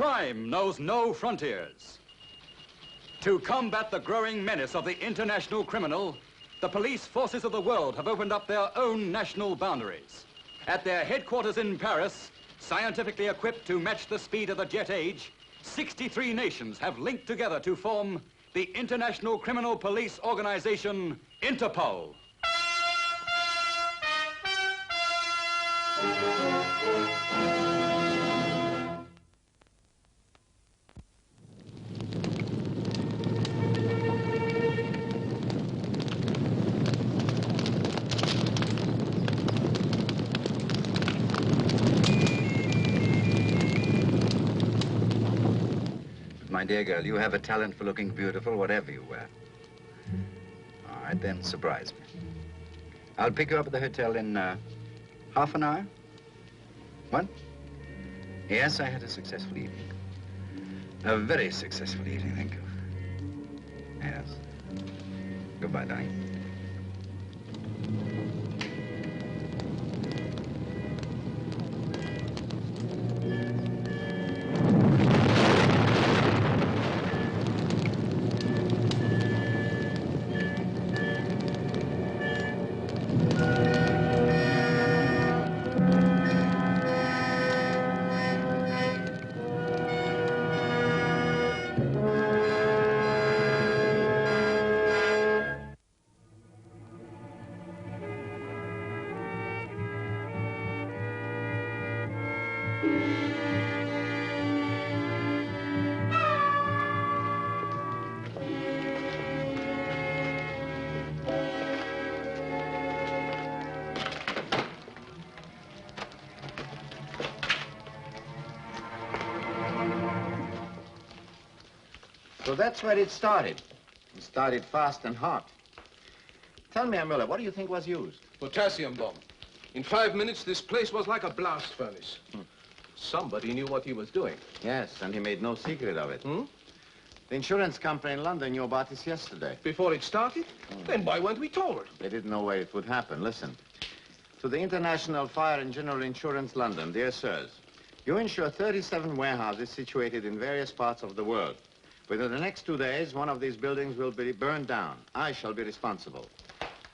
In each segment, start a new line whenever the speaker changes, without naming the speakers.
Crime knows no frontiers. To combat the growing menace of the international criminal, the police forces of the world have opened up their own national boundaries. At their headquarters in Paris, scientifically equipped to match the speed of the jet age, 63 nations have linked together to form the International Criminal Police Organization, Interpol.
My dear girl, you have a talent for looking beautiful, whatever you wear. All right, then, surprise me. I'll pick you up at the hotel in half an hour. What? Yes, I had a successful evening. A very successful evening, thank you. Yes. Goodbye, darling.
So that's where it started. It started fast and hot. Tell me, Müller, what do you think was used?
Potassium bomb. In 5 minutes, this place was like a blast furnace. Somebody knew what he was doing.
Yes, and he made no secret of it. The insurance company in London knew about this yesterday.
Before it started? Then why weren't we told?
They didn't know where it would happen. Listen. To the International Fire and General Insurance London, dear sirs, you insure 37 warehouses situated in various parts of the world. Within the next 2 days, one of these buildings will be burned down. I shall be responsible.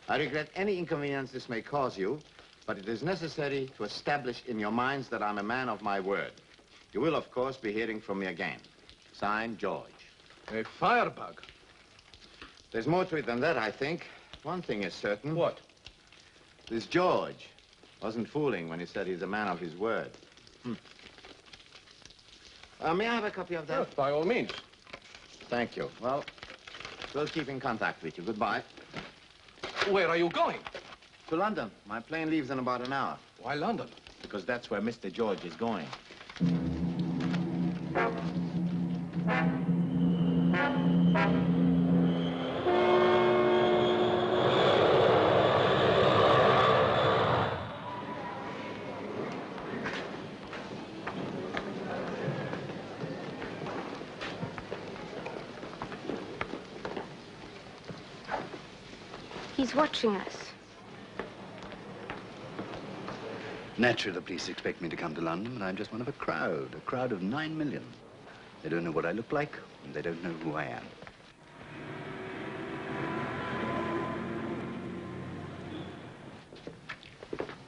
I regret any inconvenience this may cause you, but it is necessary to establish in your minds that I'm a man of my word. You will, of course, be hearing from me again. Signed, George.
A firebug.
There's more to it than that, I think. One thing is certain.
What?
This George wasn't fooling when he said he's a man of his word. May I have a copy of that?
Yes, by all means.
Thank you. Well, we'll keep in contact with you. Goodbye.
Where are you going?
To London. My plane leaves in about an hour.
Why London?
Because that's where Mr. George is going.
He's watching us.
Naturally, the police expect me to come to London, but I'm just one of a crowd of 9 million. They don't know what I look like, and they don't know who I am.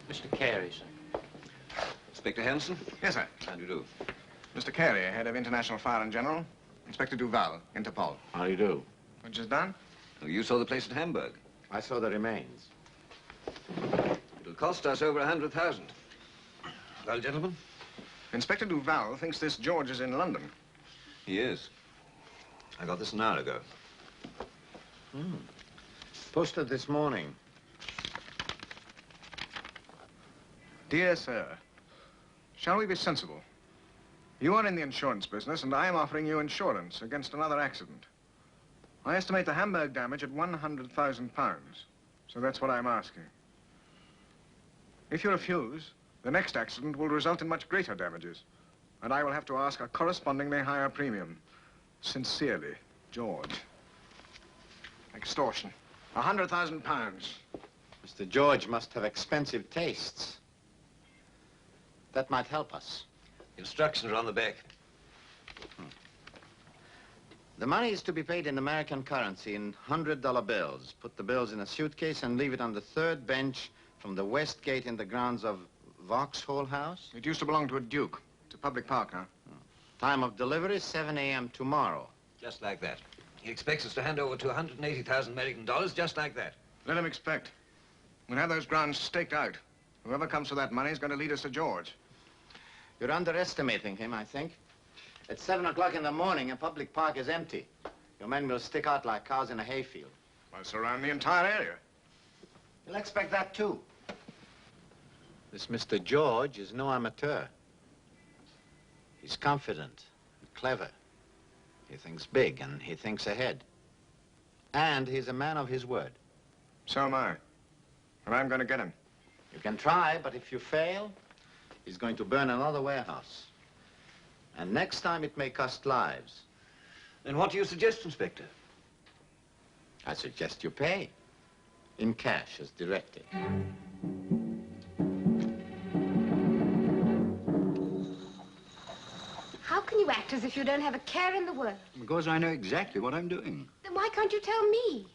Mr. Carey, sir.
Inspector Henderson?
Yes, sir.
How do you do?
Mr. Carey, head of International Fire and General. Inspector Duval, Interpol.
How do you do?
What just done?
Oh, you saw the place at Hamburg.
I saw the remains.
It'll cost us over 100,000. Well, gentlemen?
Inspector Duval thinks this George is in London.
He is. I got this an hour ago.
Posted this morning.
Dear sir, shall we be sensible? You are in the insurance business, and I am offering you insurance against another accident. I estimate the Hamburg damage at £100,000. So that's what I'm asking. If you refuse, the next accident will result in much greater damages, and I will have to ask a correspondingly higher premium. Sincerely, George. Extortion. £100,000.
Mr. George must have expensive tastes. That might help us.
Instructions are on the back.
The money is to be paid in American currency in $100 bills. Put the bills in a suitcase and leave it on the third bench from the west gate in the grounds of Vauxhall House.
It used to belong to a duke. It's a public park now.
Time of delivery, 7 a.m. tomorrow.
Just like that. He expects us to hand over 280,000 American dollars just like that.
Let him expect. We'll have those grounds staked out. Whoever comes for that money is going to lead us to George.
You're underestimating him, I think. At 7 o'clock in the morning, a public park is empty. Your men will stick out like cows in a hayfield.
I'll surround the entire area.
You'll expect that, too. This Mr. George is no amateur. He's confident and clever. He thinks big and he thinks ahead. And he's a man of his word.
So am I. And I'm going to get him.
You can try, but if you fail, he's going to burn another warehouse. And next time it may cost lives.
Then what do you suggest, Inspector?
I suggest you pay. In cash, as directed.
How can you act as if you don't have a care in the world?
Because I know exactly what I'm doing.
Then why can't you tell me?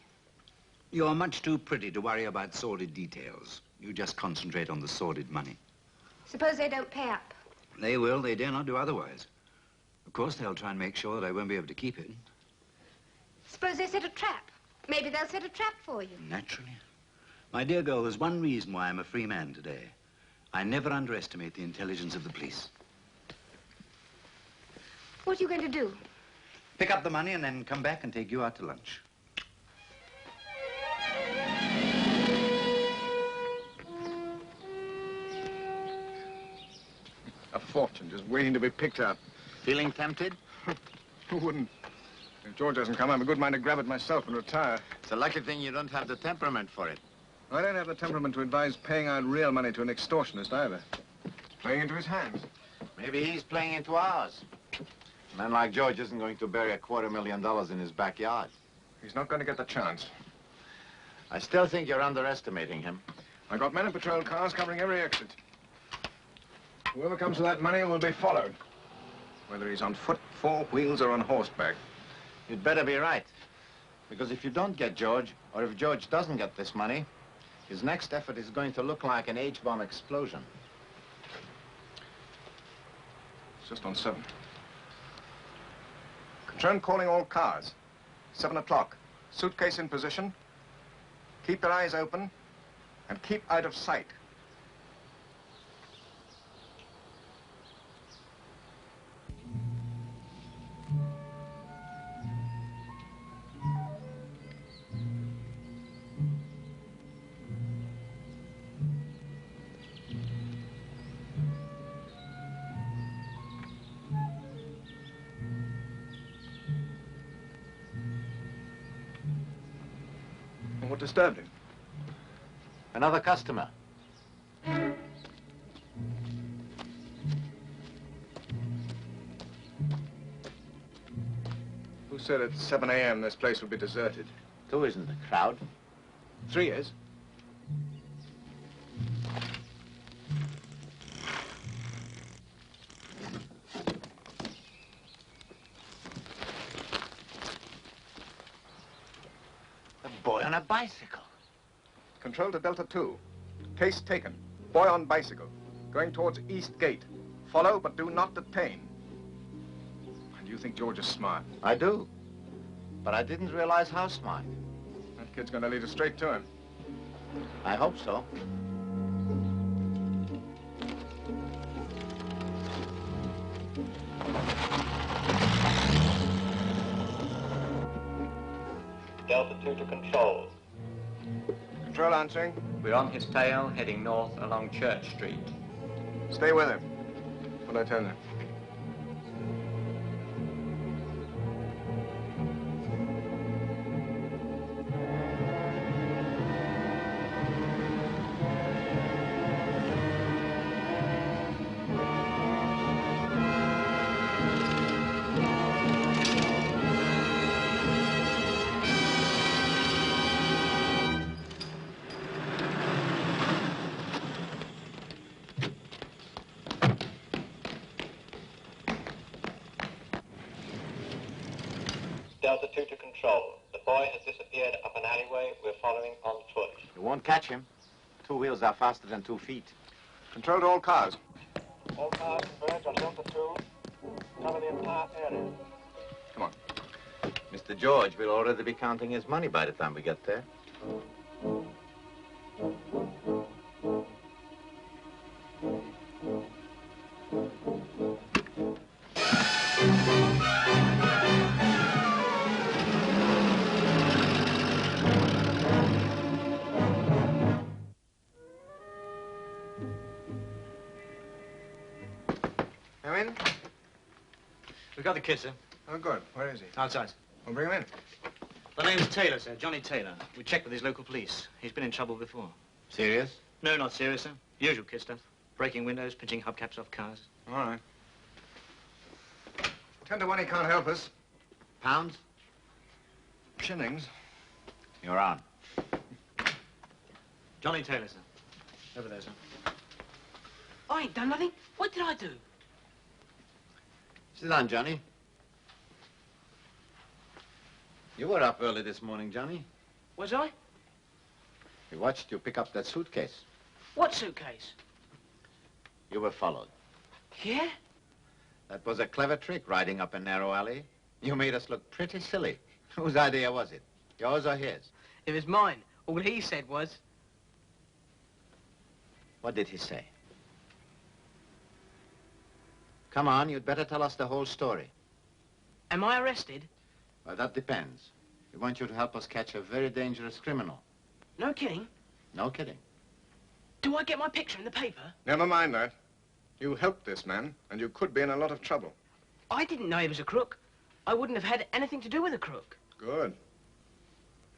You're much too pretty to worry about sordid details. You just concentrate on the sordid money.
Suppose they don't pay up.
They will. They dare not do otherwise. Of course, they'll try and make sure that I won't be able to keep it.
Suppose they set a trap. Maybe they'll set a trap for you.
Naturally. My dear girl, there's one reason why I'm a free man today. I never underestimate the intelligence of the police.
What are you going to do?
Pick up the money and then come back and take you out to lunch.
A fortune just waiting to be picked up.
Feeling tempted?
Who wouldn't? If George doesn't come, I have a good mind to grab it myself and retire.
It's a lucky thing you don't have the temperament for it.
I don't have the temperament to advise paying out real money to an extortionist either. It's playing into his hands.
Maybe he's playing into ours. A man like George isn't going to bury $250,000 in his backyard.
He's not going to get the chance.
I still think you're underestimating him.
I got men in patrol cars covering every exit. Whoever comes for that money will be followed. Whether he's on foot, four wheels, or on horseback.
You'd better be right. Because if you don't get George, or if George doesn't get this money, his next effort is going to look like an H-bomb explosion.
It's just on 7. Concern calling all cars. 7 o'clock. Suitcase in position. Keep your eyes open. And keep out of sight. What disturbed him?
Another customer.
Who said at 7 a.m. this place would be deserted?
2 isn't a crowd.
3 is.
A boy on a bicycle.
Control to Delta 2. Case taken. Boy on bicycle. Going towards East Gate. Follow, but do not detain. And you think George is smart?
I do. But I didn't realize how smart.
That kid's going to lead us straight to him.
I hope so.
Delta 2 to control.
Control answering.
We're on his tail, heading north along Church Street.
Stay with him. What'd I tell you?
Delta 2 to control. The boy has disappeared up an alleyway. We're following on foot.
You won't catch him. 2 wheels are faster than 2 feet.
Control to all cars.
All cars converge on Delta 2. Cover the entire area.
Come on.
Mr. George will already be counting his money by the time we get there.
Come in.
We got the kid, sir.
Oh, good. Where is he?
Outside.
Well, bring him in.
The name's Taylor, sir. Johnny Taylor. We checked with his local police. He's been in trouble before.
Serious?
No, not serious, sir. Usual kid stuff. Breaking windows, pinching hubcaps off cars.
All right. 10 to 1, he can't help us.
Pounds?
Shillings.
You're on.
Johnny Taylor, sir. Over there, sir.
I ain't done nothing. What did I do?
Sit down, Johnny. You were up early this morning, Johnny.
Was I?
We watched you pick up that suitcase.
What suitcase?
You were followed.
Yeah?
That was a clever trick, riding up a narrow alley. You made us look pretty silly. Whose idea was it? Yours or his?
It was mine. All he said was...
What did he say? Come on, you'd better tell us the whole story.
Am I arrested?
Well, that depends. We want you to help us catch a very dangerous criminal.
No kidding.
No kidding.
Do I get my picture in the paper?
Never mind that. You helped this man, and you could be in a lot of trouble.
I didn't know he was a crook. I wouldn't have had anything to do with a crook.
Good.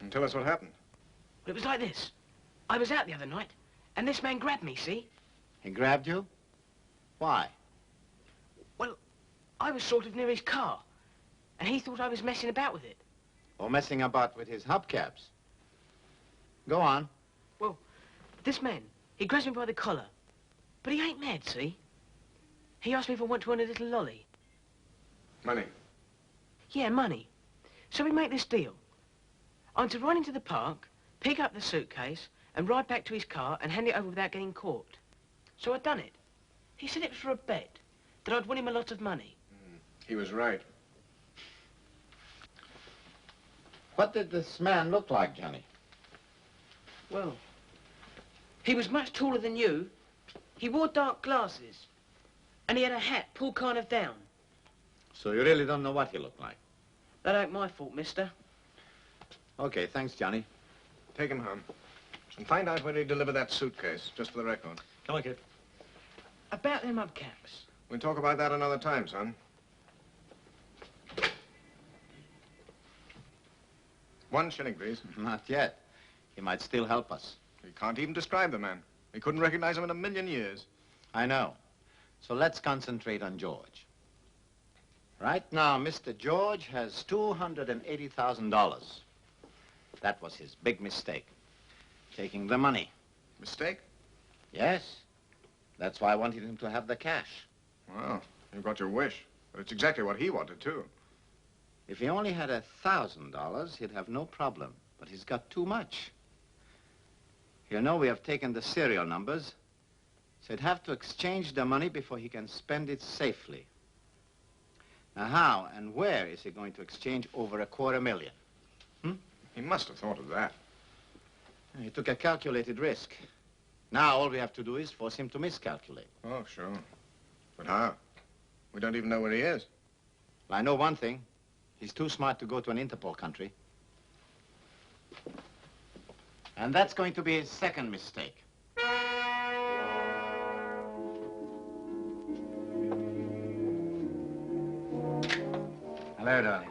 And tell us what happened.
Well, it was like this. I was out the other night, and this man grabbed me, see?
He grabbed you? Why?
Well, I was sort of near his car, and he thought I was messing about with it.
Or messing about with his hubcaps? Go on.
Well, this man, he grabs me by the collar. But he ain't mad, see? He asked me if I want to earn a little lolly.
Money.
Yeah, money. So we make this deal. I'm to run into the park, pick up the suitcase, and ride back to his car and hand it over without getting caught. So I'd done it. He said it was for a bet, that I'd win him a lot of money.
He was right.
What did this man look like, Johnny?
Well, he was much taller than you. He wore dark glasses. And he had a hat pulled kind of down.
So you really don't know what he looked like?
That ain't my fault, mister.
Okay, thanks, Johnny.
Take him home. And find out where he delivered that suitcase, just for the record.
Come on, kid.
About them hubcaps.
We'll talk about that another time, son. 1 shilling, please.
Not yet. He might still help us.
He can't even describe the man. He couldn't recognize him in a million years.
I know. So let's concentrate on George. Right now, Mr. George has $280,000. That was his big mistake. Taking the money.
Mistake?
Yes. That's why I wanted him to have the cash.
Well, you got your wish. But it's exactly what he wanted, too.
If he only had $1,000, he'd have no problem. But he's got too much. You know, we have taken the serial numbers, so he'd have to exchange the money before he can spend it safely. Now, how and where is he going to exchange over $250,000?
He must have thought of that.
He took a calculated risk. Now, all we have to do is force him to miscalculate.
Oh, sure. But how? We don't even know where he is.
Well, I know one thing. He's too smart to go to an Interpol country. And that's going to be his second mistake.
Hello, darling.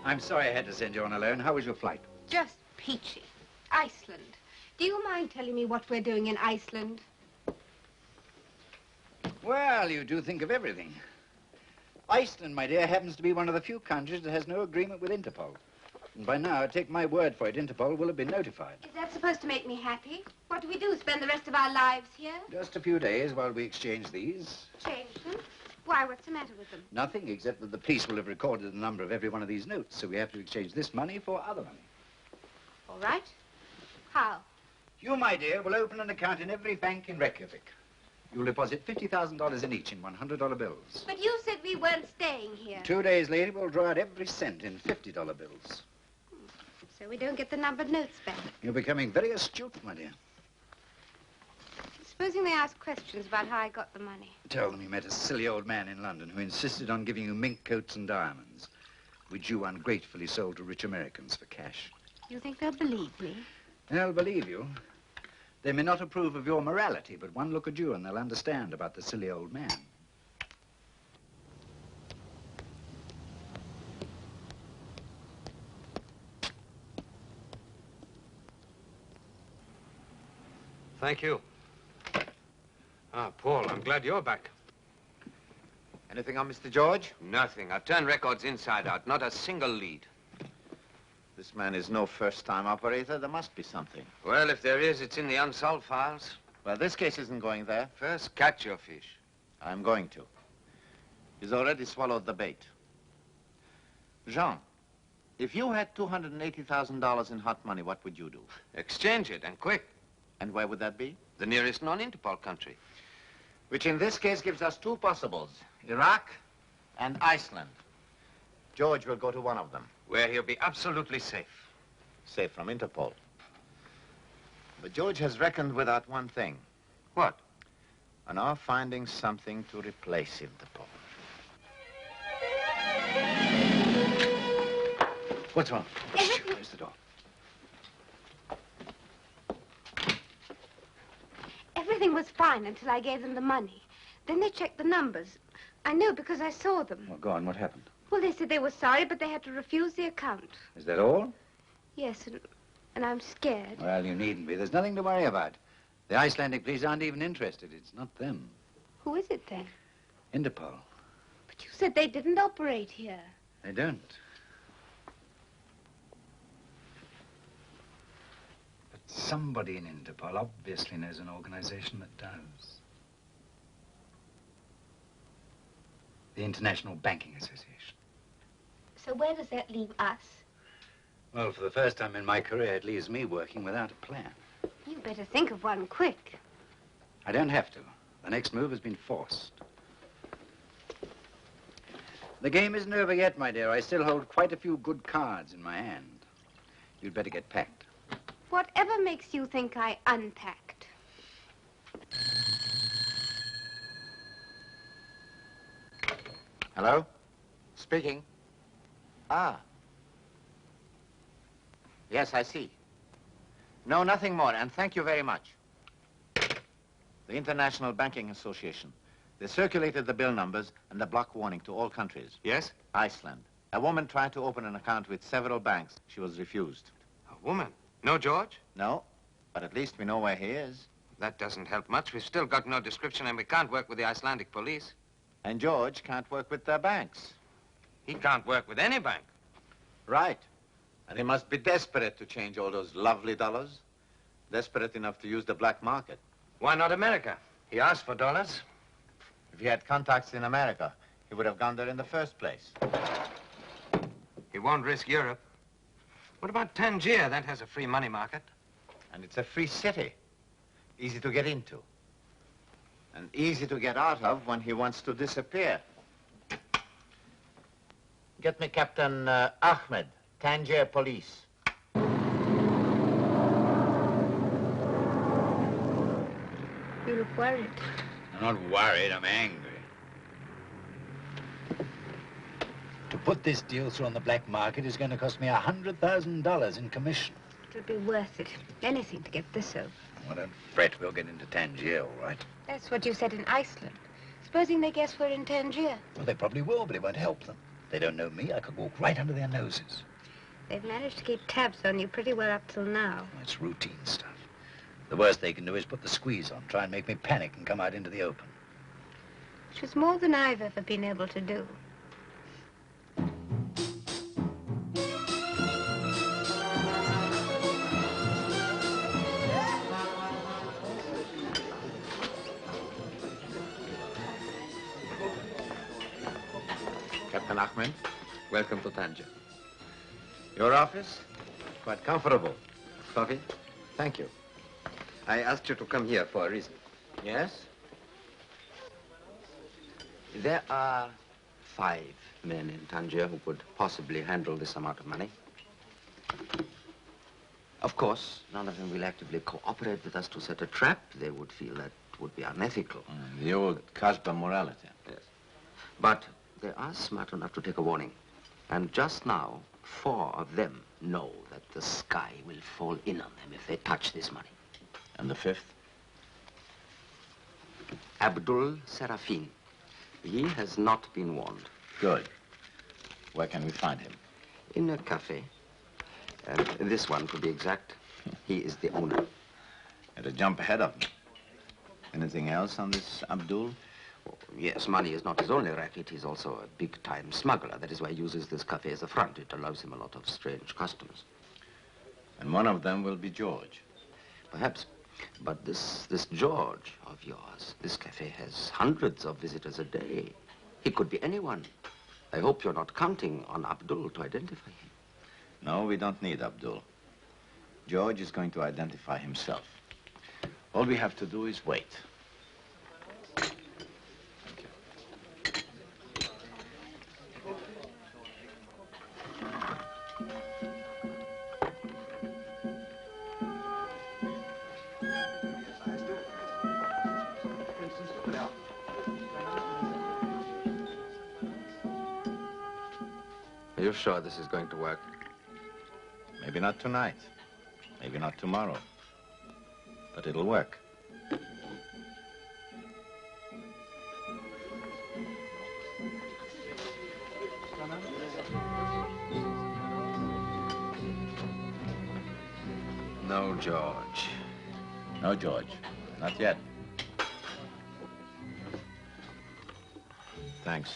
I'm sorry I had to send you on alone. How was your flight?
Just peachy. Iceland. Do you mind telling me what we're doing in Iceland?
Well, you do think of everything. Iceland, my dear, happens to be one of the few countries that has no agreement with Interpol. And by now, take my word for it, Interpol will have been notified.
Is that supposed to make me happy? What do we do, spend the rest of our lives here?
Just a few days while we exchange these.
Change them? Why, what's the matter with them?
Nothing, except that the police will have recorded the number of every one of these notes, so we have to exchange this money for other money.
All right. How?
You, my dear, will open an account in every bank in Reykjavik. You'll deposit $50,000 in each in $100 bills.
But you said we weren't staying here.
2 days later, we'll draw out every cent in $50 bills.
So we don't get the numbered notes back.
You're becoming very astute, my dear.
Supposing they ask questions about how I got the money.
Tell them you met a silly old man in London who insisted on giving you mink coats and diamonds, which you ungratefully sold to rich Americans for cash.
You think they'll believe me?
They'll believe you. They may not approve of your morality, but one look at you and they'll understand about the silly old man.
Thank you. Ah, Paul, I'm glad you're back.
Anything on Mr. George?
Nothing. I've turned records inside out. Not a single lead.
This man is no first-time operator. There must be something.
Well, if there is, it's in the unsolved files.
Well, this case isn't going there.
First, catch your fish.
I'm going to. He's already swallowed the bait. Jean, if you had $280,000 in hot money, what would you do?
Exchange it, and quick.
And where would that be?
The nearest non-Interpol country.
Which in this case gives us two possibles, Iraq and Iceland. George will go to one of them.
Where he'll be absolutely safe.
Safe from Interpol. But George has reckoned without one thing.
What?
On our finding something to replace Interpol.
What's wrong? Close the door.
Everything was fine until I gave them the money. Then they checked the numbers. I know because I saw them.
Well, go on. What happened?
Well, they said they were sorry, but they had to refuse the account.
Is that all?
Yes, and I'm scared.
Well, you needn't be. There's nothing to worry about. The Icelandic police aren't even interested. It's not them.
Who is it then?
Interpol.
But you said they didn't operate here.
They don't. But somebody in Interpol obviously knows an organization that does. The International Banking Association.
So where does that leave us?
Well, for the first time in my career, it leaves me working without a plan.
You better think of one quick.
I don't have to. The next move has been forced. The game isn't over yet, my dear. I still hold quite a few good cards in my hand. You'd better get packed.
Whatever makes you think I unpacked?
Hello? Speaking. Ah. Yes, I see. No, nothing more, and thank you very much. The International Banking Association. They circulated the bill numbers and the block warning to all countries.
Yes?
Iceland. A woman tried to open an account with several banks. She was refused.
A woman? No George?
No, but at least we know where he is.
That doesn't help much. We've still got no description, and we can't work with the Icelandic police.
And George can't work with their banks.
He can't work with any bank.
Right. And he must be desperate to change all those lovely dollars. Desperate enough to use the black market.
Why not America? He asked for dollars.
If he had contacts in America, he would have gone there in the first place.
He won't risk Europe. What about Tangier? That has a free money market.
And it's a free city. Easy to get into. And easy to get out of when he wants to disappear. Get me Captain Ahmed, Tangier Police.
You look worried.
I'm not worried, I'm angry. To put this deal through on the black market is going to cost me $100,000 in commission.
It'll be worth it. Anything to get this over.
Well, don't fret, we'll get into Tangier, all right?
That's what you said in Iceland. Supposing they guess we're in Tangier.
Well, they probably will, but it won't help them. They don't know me. I could walk right under their noses.
They've managed to keep tabs on you pretty well up till now.
It's routine stuff. The worst they can do is put the squeeze on, try and make me panic and come out into the open.
Which is more than I've ever been able to do.
Captain Ahmed,
Welcome to Tangier.
your office?
Quite comfortable. Coffee?
Thank you.
I asked you to come here for a reason.
Yes?
There are 5 men in Tangier who could possibly handle this amount of money. Of course, none of them will actively cooperate with us to set a trap. They would feel that would be unethical.
The old Kasbah morality.
Yes. But they are smart enough to take a warning. And just now, 4 of them know that the sky will fall in on them if they touch this money.
And the 5th?
Abdul Serafin. He has not been warned.
Good. Where can we find him?
In a cafe. This one, to be exact. He is the owner.
At a jump ahead of me. Anything else on this Abdul?
Oh, yes, money is not his only racket. He's also a big-time smuggler. That is why he uses this cafe as a front. It allows him a lot of strange customers.
And one of them will be George.
Perhaps. But this George of yours, this cafe has hundreds of visitors a day. He could be anyone. I hope you're not counting on Abdul to identify him.
No, we don't need Abdul. George is going to identify himself. All we have to do is wait.
Are you sure this is going to work?
Maybe not tonight. Maybe not tomorrow. But it'll work.
No, George.
No, George. Not yet. Thanks.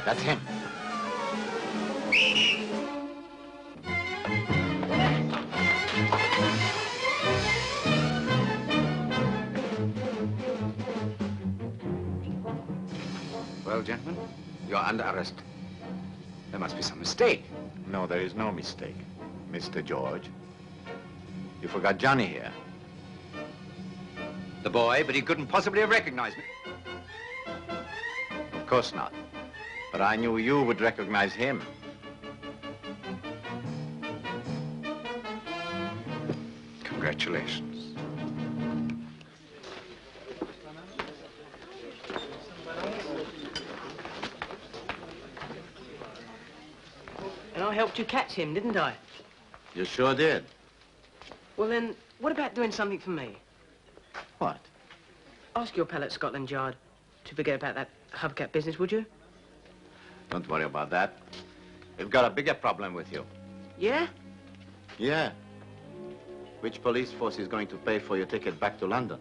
That's him.
Well, gentlemen, you're under arrest. There must be some mistake.
No, there is no mistake. Mr. George. You forgot Johnny here.
The boy, but he couldn't possibly have recognized me.
Of course not. But I knew you would recognize him.
Congratulations.
And I helped you catch him, didn't I?
You sure did.
Well, then, what about doing something for me?
What?
Ask your pal at Scotland Yard to forget about that hubcap business, would you?
Don't worry about that. We've got a bigger problem with you.
Yeah?
Yeah. Which police force is going to pay for your ticket back to London?